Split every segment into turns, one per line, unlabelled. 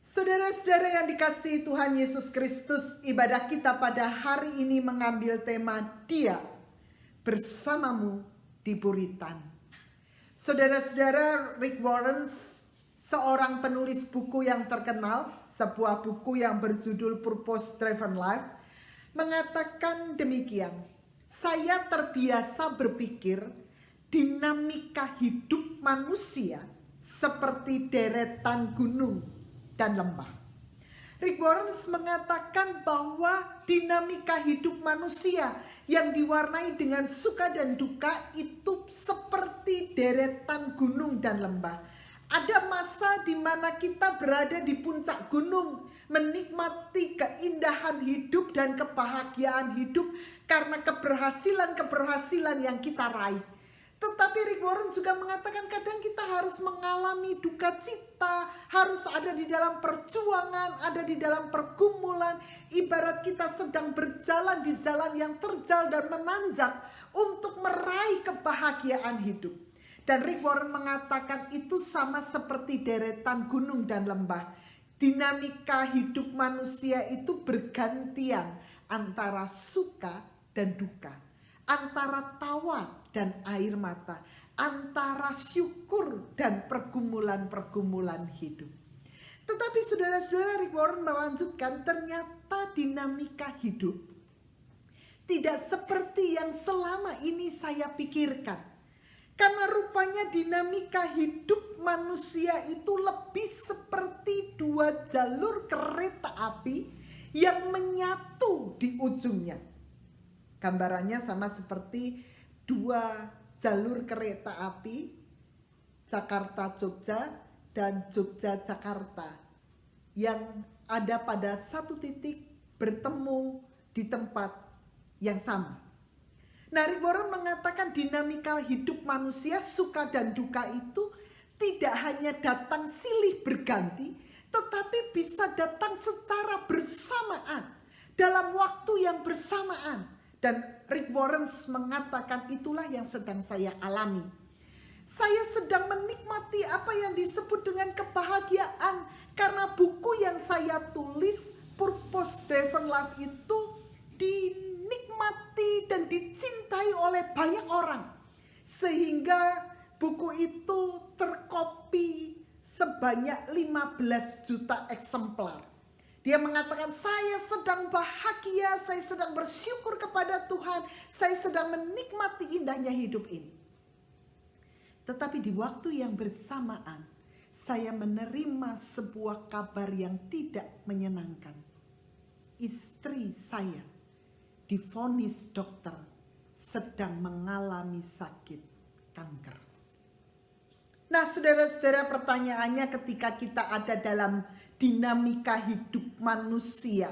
Saudara-saudara yang dikasihi Tuhan Yesus Kristus, ibadah kita pada hari ini mengambil tema Dia bersamamu di Buritan. Saudara-saudara, Rick Warren, seorang penulis buku yang terkenal, sebuah buku yang berjudul Purpose Driven Life, mengatakan demikian. Saya terbiasa berpikir dinamika hidup manusia seperti deretan gunung dan lembah. Rick Warren mengatakan bahwa dinamika hidup manusia yang diwarnai dengan suka dan duka itu seperti deretan gunung dan lembah. Ada masa di mana kita berada di puncak gunung, menikmati keindahan hidup dan kebahagiaan hidup karena keberhasilan-keberhasilan yang kita raih. Tetapi Rick Warren juga mengatakan kadang kita harus mengalami duka cita, harus ada di dalam perjuangan, ada di dalam pergumulan. Ibarat kita sedang berjalan di jalan yang terjal dan menanjak untuk meraih kebahagiaan hidup. Dan Rick Warren mengatakan itu sama seperti deretan gunung dan lembah. Dinamika hidup manusia itu bergantian antara suka dan duka, antara tawa dan air mata, antara syukur dan pergumulan-pergumulan hidup. Tetapi saudara-saudara, Rick Warren melanjutkan, ternyata dinamika hidup tidak seperti yang selama ini saya pikirkan. Karena rupanya dinamika hidup manusia itu lebih seperti dua jalur kereta api yang menyatu di ujungnya. Gambarannya sama seperti dua jalur kereta api, Jakarta-Jogja dan Jogja-Jakarta, yang ada pada satu titik bertemu di tempat yang sama. Nah, Rick Warren mengatakan dinamika hidup manusia, suka dan duka itu tidak hanya datang silih berganti, tetapi bisa datang secara bersamaan, dalam waktu yang bersamaan. Dan Rick Warren mengatakan itulah yang sedang saya alami. Saya sedang menikmati apa yang disebut dengan kebahagiaan. Karena buku yang saya tulis, Purpose Driven Life itu dinikmati dan dicintai oleh banyak orang. Sehingga buku itu terkopi sebanyak 15 juta eksemplar. Dia mengatakan, saya sedang bahagia, saya sedang bersyukur kepada Tuhan, saya sedang menikmati indahnya hidup ini. Tetapi di waktu yang bersamaan, saya menerima sebuah kabar yang tidak menyenangkan. Istri saya divonis dokter sedang mengalami sakit kanker. Nah, saudara-saudara, pertanyaannya ketika kita ada dalam dinamika hidup manusia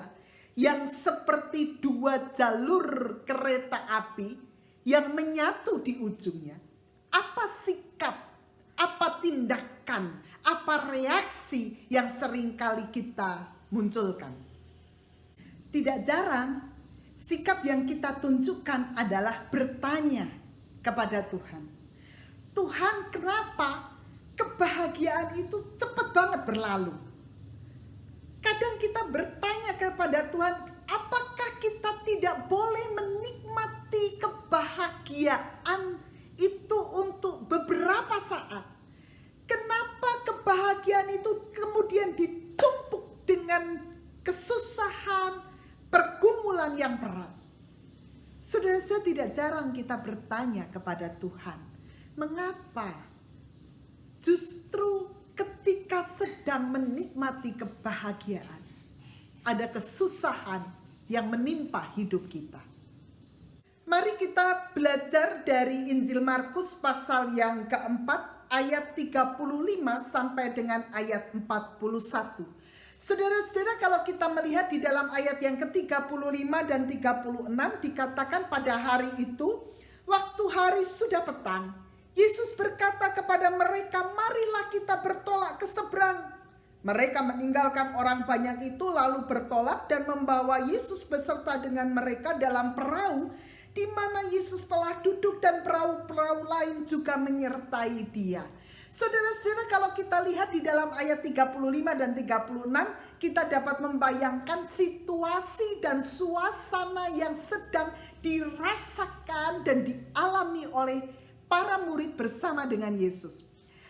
yang seperti dua jalur kereta api yang menyatu di ujungnya, apa sikap, apa tindakan, apa reaksi yang seringkali kita munculkan? Tidak jarang sikap yang kita tunjukkan adalah bertanya kepada Tuhan. Tuhan, kenapa kebahagiaan itu cepat banget berlalu? Kadang kita bertanya kepada Tuhan, apakah kita tidak boleh menikmati kebahagiaan itu untuk beberapa saat? Kenapa kebahagiaan itu kemudian ditumpuk dengan kesusahan, pergumulan yang berat? Saudara-saudara, tidak jarang kita bertanya kepada Tuhan, mengapa justru ketika sedang menikmati kebahagiaan, ada kesusahan yang menimpa hidup kita. Mari kita belajar dari Injil Markus pasal yang keempat, ayat 35 sampai dengan ayat 41. Saudara-saudara, kalau kita melihat di dalam ayat yang ke-35 dan 36 dikatakan pada hari itu, waktu hari sudah petang, Yesus berkata kepada mereka, marilah kita bertolak ke seberang. Mereka meninggalkan orang banyak itu lalu bertolak dan membawa Yesus beserta dengan mereka dalam perahu di mana Yesus telah duduk dan perahu-perahu lain juga menyertai dia. Saudara-saudara, kalau kita lihat di dalam ayat 35 dan 36, kita dapat membayangkan situasi dan suasana yang sedang dirasakan dan dialami oleh para murid bersama dengan Yesus.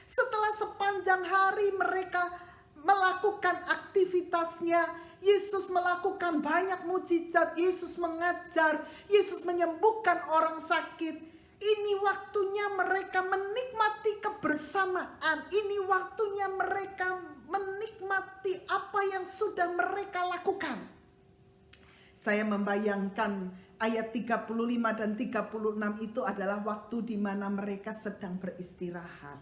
Setelah sepanjang hari mereka melakukan aktivitasnya, Yesus melakukan banyak mujizat, Yesus mengajar, Yesus menyembuhkan orang sakit. Ini waktunya mereka menikmati kebersamaan. Ini waktunya mereka menikmati apa yang sudah mereka lakukan. Saya membayangkan ayat 35 dan 36 itu adalah waktu di mana mereka sedang beristirahat.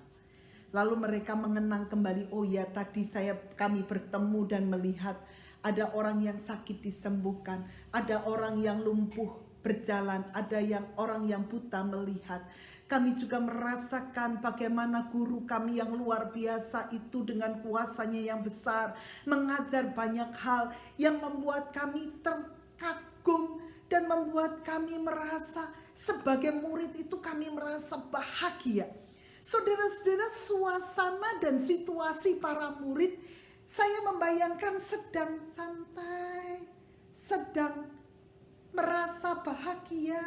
Lalu mereka mengenang kembali, oh ya tadi kami bertemu dan melihat ada orang yang sakit disembuhkan, ada orang yang lumpuh berjalan, ada orang yang buta melihat. Kami juga merasakan bagaimana guru kami yang luar biasa itu dengan kuasanya yang besar mengajar banyak hal yang membuat kami terkagum dan membuat kami merasa sebagai murid itu kami merasa bahagia. Saudara-saudara, suasana dan situasi para murid, saya membayangkan sedang santai, sedang merasa bahagia,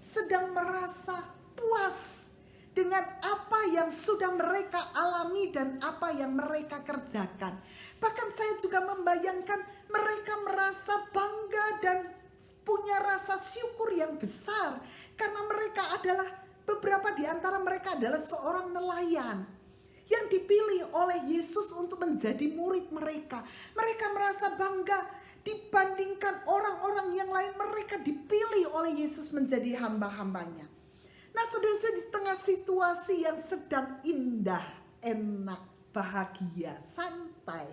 sedang merasa puas dengan apa yang sudah mereka alami dan apa yang mereka kerjakan. Bahkan saya juga membayangkan mereka merasa bangga dan punya rasa syukur yang besar karena mereka adalah, beberapa di antara mereka adalah seorang nelayan yang dipilih oleh Yesus untuk menjadi murid mereka. Mereka merasa bangga dibandingkan orang-orang yang lain, mereka dipilih oleh Yesus menjadi hamba-hambanya. Nah, saudara-saudara, di tengah situasi yang sedang indah, enak, bahagia, santai,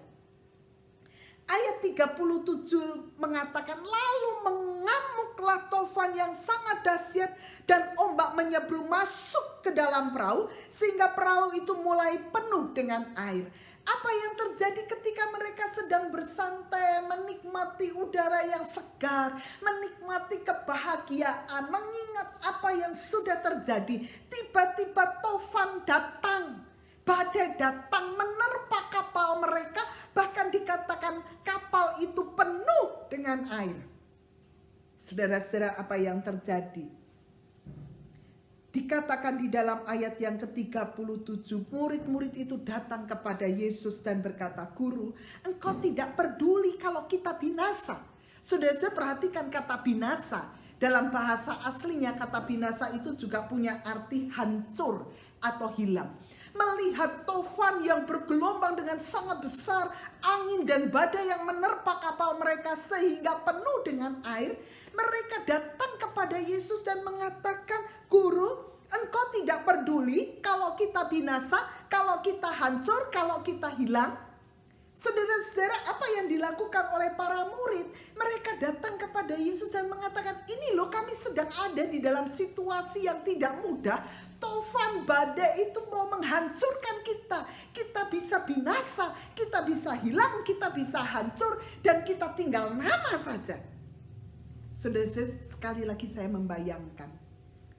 ayat 37 mengatakan, lalu mengamuklah tofan yang sangat dahsyat dan ombak menyeberang masuk ke dalam perahu sehingga perahu itu mulai penuh dengan air. Apa yang terjadi ketika mereka sedang bersantai, menikmati udara yang segar, menikmati kebahagiaan, mengingat apa yang sudah terjadi. Tiba-tiba tofan datang, badai datang menerpa kapal mereka, bahkan dikatakan kapal itu penuh dengan air. Saudara-saudara, apa yang terjadi? Dikatakan di dalam ayat yang ke-37, murid-murid itu datang kepada Yesus dan berkata, Guru, engkau tidak peduli kalau kita binasa. Saudara-saudara, perhatikan kata binasa. Dalam bahasa aslinya kata binasa itu juga punya arti hancur atau hilang. Melihat tofan yang bergelombang dengan sangat besar, angin dan badai yang menerpa kapal mereka sehingga penuh dengan air, mereka datang kepada Yesus dan mengatakan, Guru, engkau tidak peduli kalau kita binasa, kalau kita hancur, kalau kita hilang. Saudara-saudara, apa yang dilakukan oleh para murid? Mereka datang kepada Yesus dan mengatakan, ini loh, kami sedang ada di dalam situasi yang tidak mudah. Tofan badai itu mau menghancurkan kita. Kita bisa binasa, kita bisa hilang, kita bisa hancur, dan kita tinggal nama saja. Saudara-saudara, sekali lagi saya membayangkan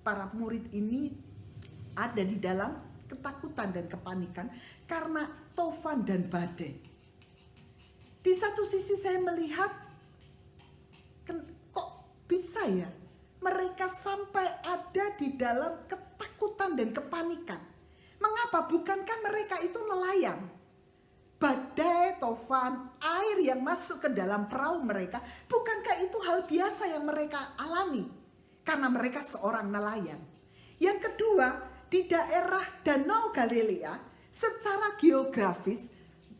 para murid ini ada di dalam ketakutan dan kepanikan karena tofan dan badai. Di satu sisi saya melihat, kok bisa ya mereka sampai ada di dalam ketakutan dan kepanikan. Mengapa? Bukankah mereka itu nelayan? Badai, tofan, air yang masuk ke dalam perahu mereka, bukankah itu hal biasa yang mereka alami? Karena mereka seorang nelayan. Yang kedua, di daerah Danau Galilea, secara geografis,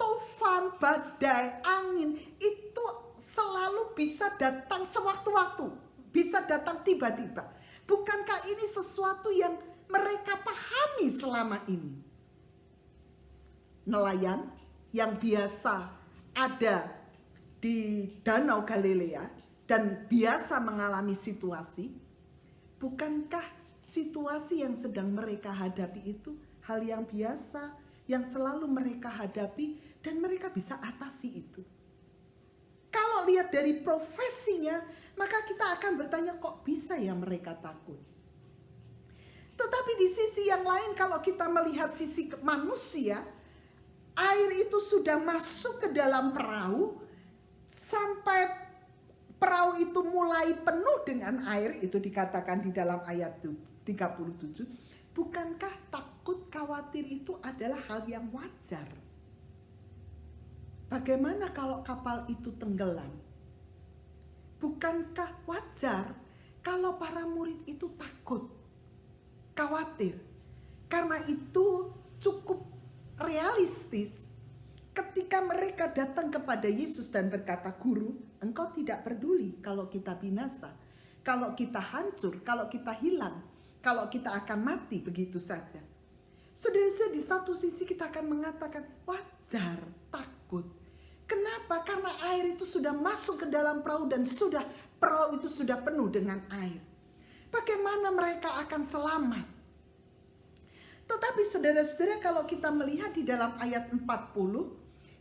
tofan, badai, angin itu selalu bisa datang sewaktu-waktu, bisa datang tiba-tiba. Bukankah ini sesuatu yang mereka pahami selama ini? Nelayan yang biasa ada di Danau Galilea dan biasa mengalami situasi, bukankah situasi yang sedang mereka hadapi itu hal yang biasa, yang selalu mereka hadapi dan mereka bisa atasi itu? Kalau lihat dari profesinya, maka kita akan bertanya, kok bisa ya mereka takut? Tetapi Tetapi di sisi yang lain, kalau kita melihat sisi manusia, air itu sudah masuk ke dalam perahu, sampai perahu itu mulai penuh dengan air, itu dikatakan di dalam ayat 37. Bukankah takut, khawatir itu adalah hal yang wajar? Bagaimana kalau kapal itu tenggelam? Bukankah wajar kalau para murid itu takut, khawatir? Karena itu cukup realistis ketika mereka datang kepada Yesus dan berkata, "Guru, Engkau tidak peduli kalau kita binasa, kalau kita hancur, kalau kita hilang, kalau kita akan mati begitu saja." Saudara-saudara, di satu sisi kita akan mengatakan wajar takut. Kenapa? Karena air itu sudah masuk ke dalam perahu dan perahu itu sudah penuh dengan air. Bagaimana mereka akan selamat? Tetapi saudara-saudara, kalau kita melihat di dalam ayat 40,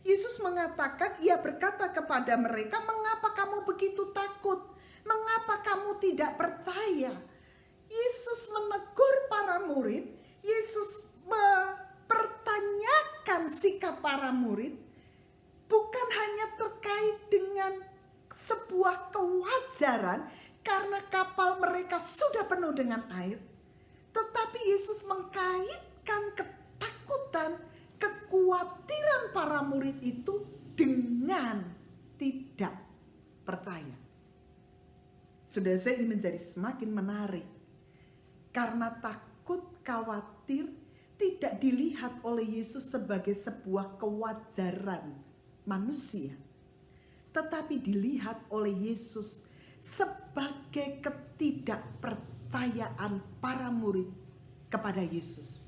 Yesus mengatakan, ia berkata kepada mereka, "Mengapa kamu begitu takut? Mengapa kamu tidak percaya?" Yesus menegur para murid, Yesus mempertanyakan sikap para murid, bukan hanya terkait dengan sebuah kewajaran karena kapal mereka sudah penuh dengan air, tetapi Yesus mengkaitkan ketakutan, kekhawatiran para murid itu dengan tidak percaya. Saudara-saudara, ini menjadi semakin menarik karena takut, khawatir tidak dilihat oleh Yesus sebagai sebuah kewajaran manusia, tetapi dilihat oleh Yesus sebagai ketidakpercayaan para murid kepada Yesus.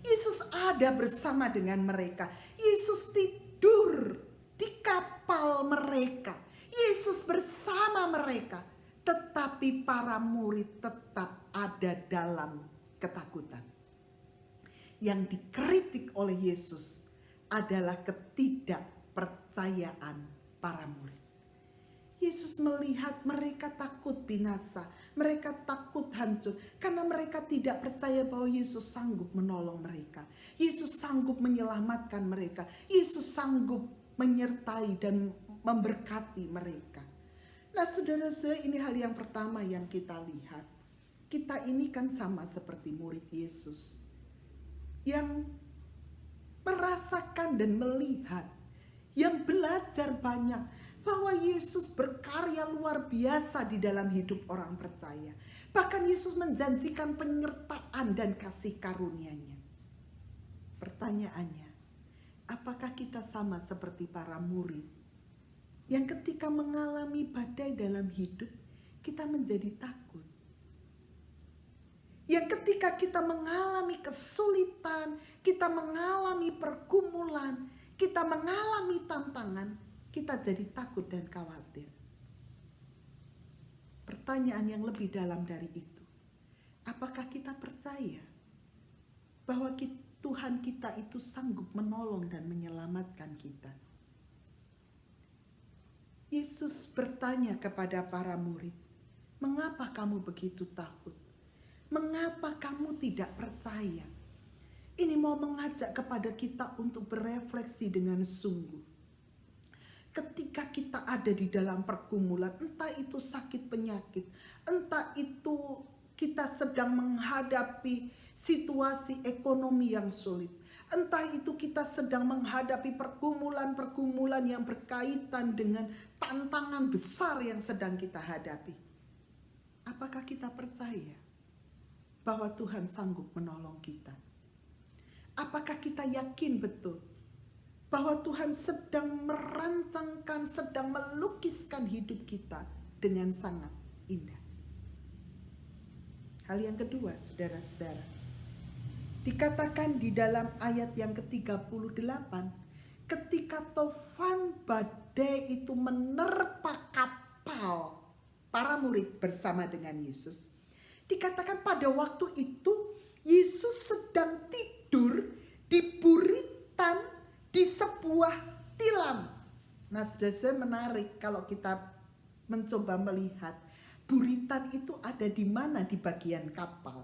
Yesus ada bersama dengan mereka. Yesus tidur di kapal mereka. Yesus bersama mereka. Tetapi para murid tetap ada dalam ketakutan. Yang dikritik oleh Yesus adalah ketidakpercayaan para murid. Yesus melihat mereka takut binasa, mereka takut hancur, karena mereka tidak percaya bahwa Yesus sanggup menolong mereka. Yesus sanggup menyelamatkan mereka. Yesus sanggup menyertai dan memberkati mereka. Nah, saudara-saudara, ini hal yang pertama yang kita lihat. Kita ini kan sama seperti murid Yesus yang merasakan dan melihat, yang belajar banyak bahwa Yesus berkarya luar biasa di dalam hidup orang percaya. Bahkan Yesus menjanjikan penyertaan dan kasih karunia-Nya. Pertanyaannya, apakah kita sama seperti para murid yang ketika mengalami badai dalam hidup, kita menjadi takut? Yang ketika kita mengalami kesulitan, kita mengalami pergumulan, kita mengalami tantangan, kita jadi takut dan khawatir. Pertanyaan yang lebih dalam dari itu, apakah kita percaya bahwa Tuhan kita itu sanggup menolong dan menyelamatkan kita? Yesus bertanya kepada para murid, "Mengapa kamu begitu takut? Mengapa kamu tidak percaya?" Ini mau mengajak kepada kita untuk berefleksi dengan sungguh. Ketika kita ada di dalam pergumulan, entah itu sakit penyakit, entah itu kita sedang menghadapi situasi ekonomi yang sulit, entah itu kita sedang menghadapi pergumulan-pergumulan yang berkaitan dengan tantangan besar yang sedang kita hadapi. Apakah kita percaya bahwa Tuhan sanggup menolong kita? Apakah kita yakin betul bahwa Tuhan sedang merancangkan, sedang melukiskan hidup kita dengan sangat indah? Hal yang kedua, saudara-saudara, dikatakan di dalam ayat yang ke-38, ketika tofan badai itu menerpa kapal para murid bersama dengan Yesus, dikatakan pada waktu itu Yesus sedang tidur di buritan di sebuah tilam. Nah, saudara, menarik kalau kita mencoba melihat buritan itu ada di mana di bagian kapal.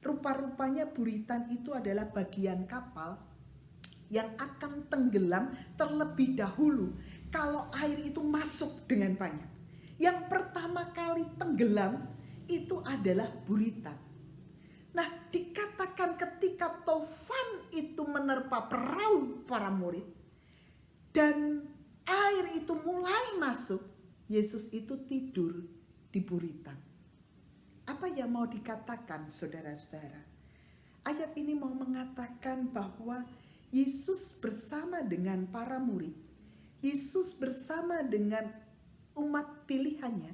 Rupa-rupanya buritan itu adalah bagian kapal yang akan tenggelam terlebih dahulu kalau air itu masuk dengan banyak. Yang pertama kali tenggelam itu adalah buritan. Nah, dikatakan ketika taufan itu menerpa perahu para murid dan air itu mulai masuk, Yesus itu tidur di buritan. Apa yang mau dikatakan saudara-saudara? Ayat ini mau mengatakan bahwa Yesus bersama dengan para murid, Yesus bersama dengan umat pilihannya,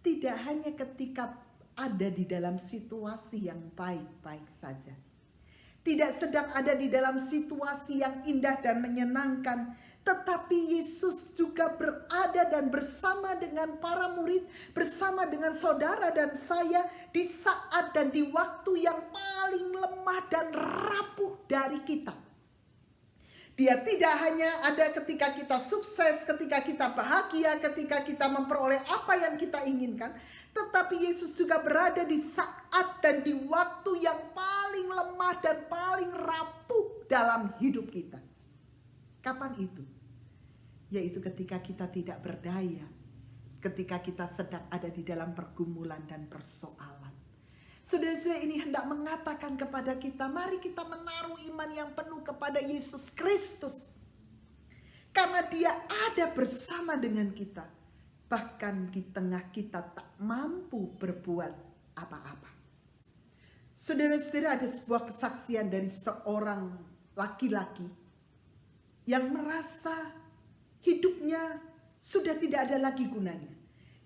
tidak hanya ketika ada di dalam situasi yang baik-baik saja. Tidak sedang ada di dalam situasi yang indah dan menyenangkan, tetapi Yesus juga berada dan bersama dengan para murid, bersama dengan saudara dan saya di saat dan di waktu yang paling lemah dan rapuh dari kita. Dia tidak hanya ada ketika kita sukses, ketika kita bahagia, ketika kita memperoleh apa yang kita inginkan, tetapi Yesus juga berada di saat dan di waktu yang paling lemah dan paling rapuh dalam hidup kita. Kapan itu? Yaitu ketika kita tidak berdaya, ketika kita sedang ada di dalam pergumulan dan persoalan. Saudara-saudara, ini hendak mengatakan kepada kita, mari kita menaruh iman yang penuh kepada Yesus Kristus. Karena Dia ada bersama dengan kita. Bahkan di tengah kita tak mampu berbuat apa-apa. Saudara-saudara, ada sebuah kesaksian dari seorang laki-laki yang merasa hidupnya sudah tidak ada lagi gunanya.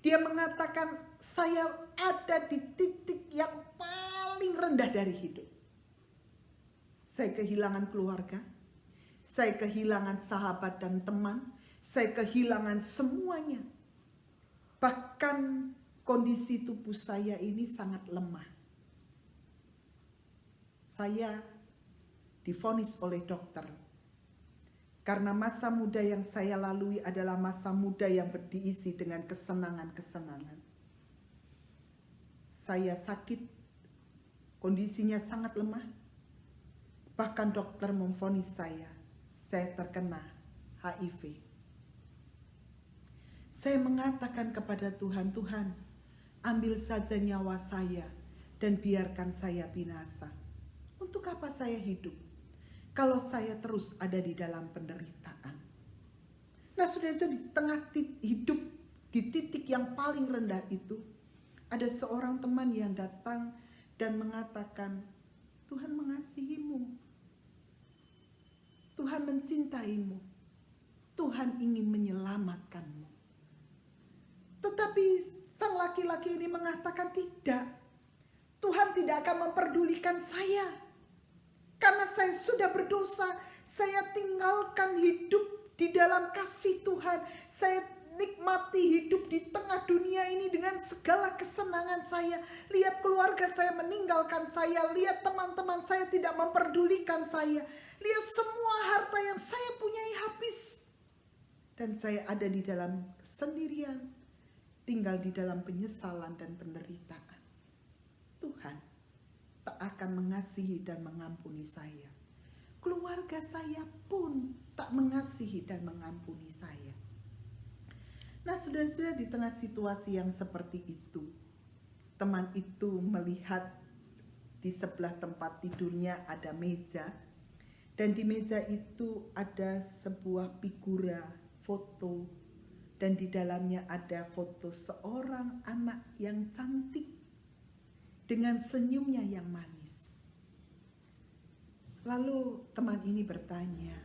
Dia mengatakan, saya ada di titik yang paling rendah dari hidup. Saya kehilangan keluarga, saya kehilangan sahabat dan teman, saya kehilangan semuanya. Bahkan kondisi tubuh saya ini sangat lemah. Saya divonis oleh dokter karena masa muda yang saya lalui adalah masa muda yang diisi dengan kesenangan-kesenangan. Saya sakit, kondisinya sangat lemah. Bahkan dokter memvonis saya terkena HIV. Saya mengatakan kepada Tuhan, Tuhan, ambil saja nyawa saya dan biarkan saya binasa. Untuk apa saya hidup kalau saya terus ada di dalam penderitaan? Nah, saudara, di tengah hidup di titik yang paling rendah itu, ada seorang teman yang datang dan mengatakan, Tuhan mengasihimu, Tuhan mencintaimu, Tuhan ingin menyelamatkanmu. Tetapi sang laki-laki ini mengatakan tidak, Tuhan tidak akan memperdulikan saya. Karena saya sudah berdosa, saya tinggalkan hidup di dalam kasih Tuhan. Saya nikmati hidup di tengah dunia ini dengan segala kesenangan saya. Lihat keluarga saya meninggalkan saya, lihat teman-teman saya tidak memperdulikan saya. Lihat semua harta yang saya punyai habis. Dan saya ada di dalam kesendirian, tinggal di dalam penyesalan dan penderitaan. Tuhan tak akan mengasihi dan mengampuni saya. Keluarga saya pun tak mengasihi dan mengampuni saya. Nah, saudara-saudara, di tengah situasi yang seperti itu, teman itu melihat di sebelah tempat tidurnya ada meja, dan di meja itu ada sebuah figura foto, dan di dalamnya ada foto seorang anak yang cantik dengan senyumnya yang manis. Lalu teman ini bertanya,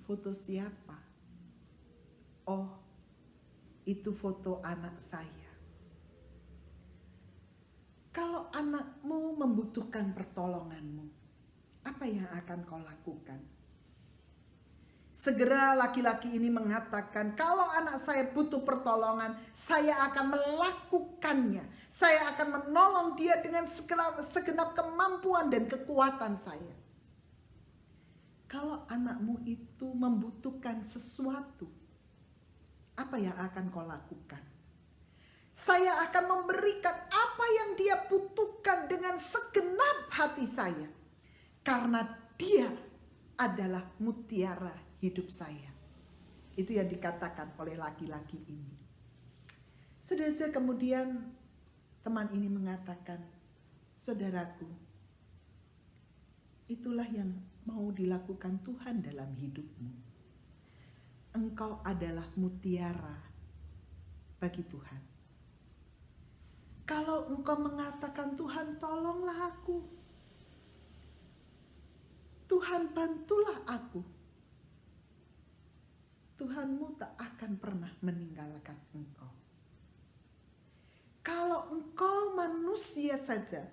foto siapa? Oh, itu foto anak saya. Kalau anakmu membutuhkan pertolonganmu, apa yang akan kau lakukan? Segera laki-laki ini mengatakan, kalau anak saya butuh pertolongan, saya akan melakukannya. Saya akan menolong dia dengan segenap kemampuan dan kekuatan saya. Kalau anakmu itu membutuhkan sesuatu, apa yang akan kau lakukan? Saya akan memberikan apa yang dia butuhkan dengan segenap hati saya. Karena dia adalah mutiara hidup saya. Itu yang dikatakan oleh laki-laki ini. Saudara-saudara, kemudian teman ini mengatakan, saudaraku, itulah yang mau dilakukan Tuhan dalam hidupmu. Engkau adalah mutiara bagi Tuhan. Kalau engkau mengatakan, Tuhan tolonglah aku, Tuhan bantulah aku, Tuhanmu tak akan pernah meninggalkan engkau. Kalau engkau manusia saja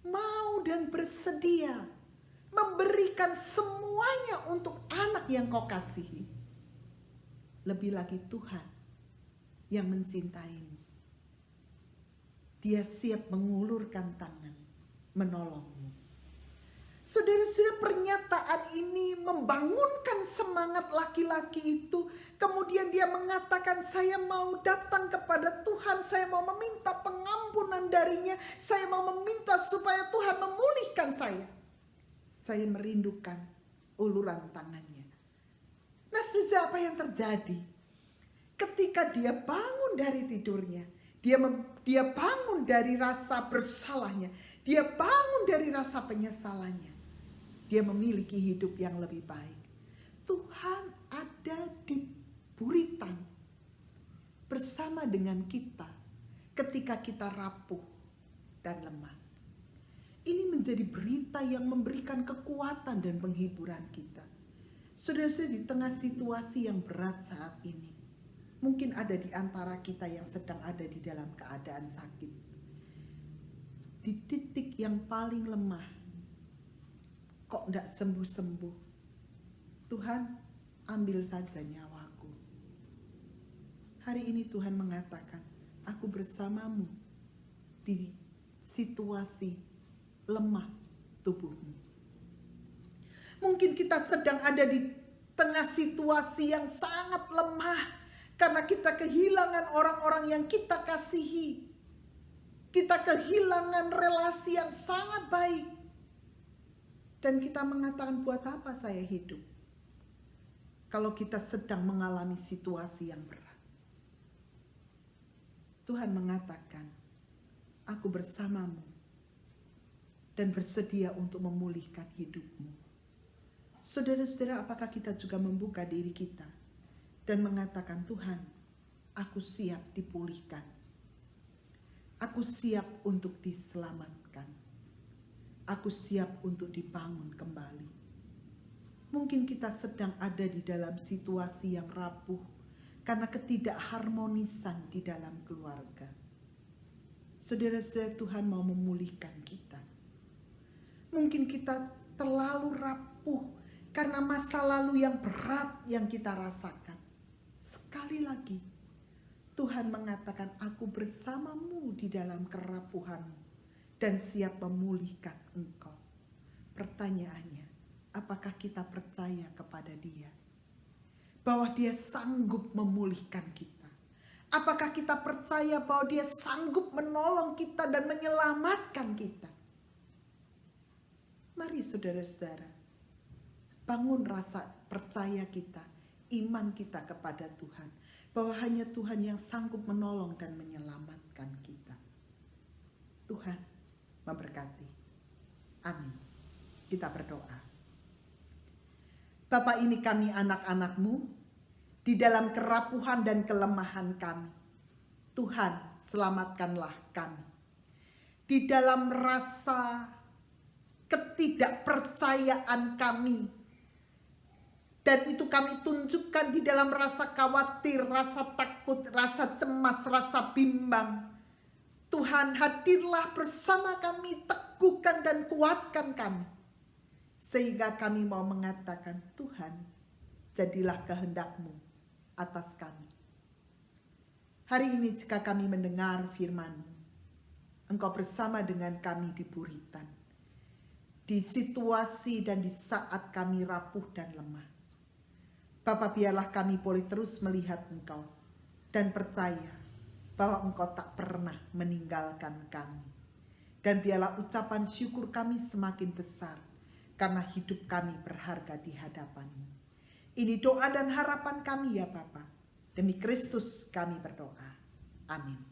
mau dan bersedia memberikan semuanya untuk anak yang kau kasihi, lebih lagi Tuhan yang mencintaimu. Dia siap mengulurkan tangan menolongmu. Saudara-saudara, pernyataan ini membangunkan semangat laki-laki itu. Kemudian dia mengatakan, saya mau datang kepada Tuhan, saya mau meminta pengampunan darinya, saya mau meminta supaya Tuhan memulihkan saya. Saya merindukan uluran tangannya. Nah, saudara, apa yang terjadi? Ketika dia bangun dari tidurnya, dia bangun dari rasa bersalahnya, dia bangun dari rasa penyesalannya. Dia memiliki hidup yang lebih baik. Tuhan ada di buritan bersama dengan kita ketika kita rapuh dan lemah. Ini menjadi berita yang memberikan kekuatan dan penghiburan kita. Saudara-saudara, di tengah situasi yang berat saat ini, mungkin ada di antara kita yang sedang ada di dalam keadaan sakit. Di titik yang paling lemah, kok tidak sembuh-sembuh. Tuhan, ambil saja nyawaku. Hari ini Tuhan mengatakan, aku bersamamu di situasi lemah tubuhmu. Mungkin kita sedang ada di tengah situasi yang sangat lemah, karena kita kehilangan orang-orang yang kita kasihi. Kita kehilangan relasi yang sangat baik. Dan kita mengatakan, buat apa saya hidup? Kalau kita sedang mengalami situasi yang berat. Tuhan mengatakan, aku bersamamu dan bersedia untuk memulihkan hidupmu. Saudara-saudara, apakah kita juga membuka diri kita dan mengatakan, Tuhan, aku siap dipulihkan. Aku siap untuk diselamatkan. Aku siap untuk dibangun kembali. Mungkin kita sedang ada di dalam situasi yang rapuh karena ketidakharmonisan di dalam keluarga. Saudara-saudara, Tuhan mau memulihkan kita. Mungkin kita terlalu rapuh karena masa lalu yang berat yang kita rasakan. Sekali lagi, Tuhan mengatakan, aku bersamamu di dalam kerapuhanmu dan siap memulihkan engkau. Pertanyaannya, apakah kita percaya kepada Dia? Bahwa Dia sanggup memulihkan kita. Apakah kita percaya bahwa Dia sanggup menolong kita dan menyelamatkan kita? Mari saudara-saudara, bangun rasa percaya kita, iman kita kepada Tuhan. Bahwa hanya Tuhan yang sanggup menolong dan menyelamatkan kita. Tuhan memberkati. Amin. Kita berdoa. Bapa, ini kami anak-anak-Mu, di dalam kerapuhan dan kelemahan kami. Tuhan, selamatkanlah kami. Di dalam rasa ketidakpercayaan kami, dan itu kami tunjukkan di dalam rasa khawatir, rasa takut, rasa cemas, rasa bimbang. Tuhan, hadirlah bersama kami, teguhkan dan kuatkan kami. Sehingga kami mau mengatakan, Tuhan, jadilah kehendak-Mu atas kami. Hari ini jika kami mendengar firman-Mu, Engkau bersama dengan kami di buritan. Di situasi dan di saat kami rapuh dan lemah. Bapa, biarlah kami boleh terus melihat Engkau dan percaya bahwa Engkau tak pernah meninggalkan kami. Dan biarlah ucapan syukur kami semakin besar karena hidup kami berharga di hadapan-Mu. Ini doa dan harapan kami ya Bapa. Demi Kristus kami berdoa. Amin.